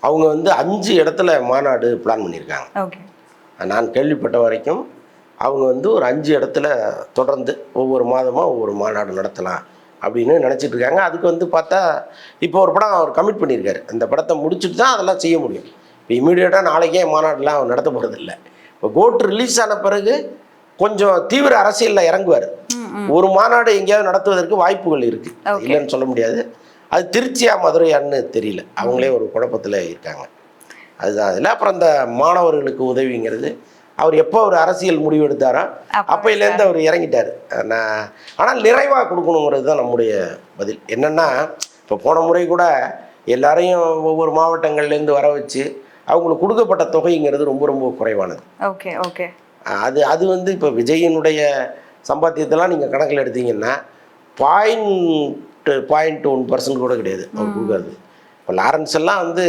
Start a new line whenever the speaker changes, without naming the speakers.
அவங்க வந்து 5 இடத்துல மாநாடு பிளான் பண்ணியிருக்காங்க.
ஓகே.
நான் கேள்விப்பட்ட வரைக்கும் அவங்க வந்து ஒரு 5 இடத்துல தொடர்ந்து ஒவ்வொரு மாதமாக ஒவ்வொரு மாநாடு நடத்தலாம் அப்படின்னு நினச்சிட்டு இருக்காங்க. அதுக்கு வந்து பார்த்தா இப்போ ஒரு படம் அவர் கமிட் பண்ணியிருக்காரு. அந்த படத்தை முடிச்சுட்டு தான் அதெல்லாம் செய்ய முடியும். இப்போ இமீடியட்டாக நாளைக்கே மாநாடுலாம் அவர் நடத்த போகிறது இல்லை. இப்போ கோட் ரிலீஸ் ஆன பிறகு கொஞ்சம் தீவிர அரசியலில் இறங்குவார். ஒரு மாநாடு எங்கேயாவது நடத்துவதற்கு வாய்ப்புகள் இருக்குது, இல்லைன்னு சொல்ல முடியாது. அது திருச்சியா மதுரையான்னு தெரியல, அவங்களே ஒரு குழப்பத்தில் இருக்காங்க. அதுதான் அதில். அப்புறம் இந்த மாணவர்களுக்கு உதவிங்கிறது அவர் எப்போ ஒரு அரசியல் முடிவு எடுத்தாரோ அப்போலேருந்து அவர் இறங்கிட்டார். ஆனால் நிறைவாக கொடுக்கணுங்கிறது தான் நம்முடைய பதில். என்னென்னா இப்போ போன முறை கூட எல்லாரையும் ஒவ்வொரு மாவட்டங்கள்லேருந்து வர வச்சு அவங்களுக்கு கொடுக்கப்பட்ட தொகைங்கிறது ரொம்ப ரொம்ப குறைவானது.
Okay okay.
அது வந்து இப்போ விஜயினுடைய சம்பாத்தியத்தெல்லாம் நீங்கள் கணக்கில் எடுத்தீங்கன்னா 0.1% கூட கிடையாது அவர் கொடுக்குறது. இப்போ லாரன்ஸ் எல்லாம் வந்து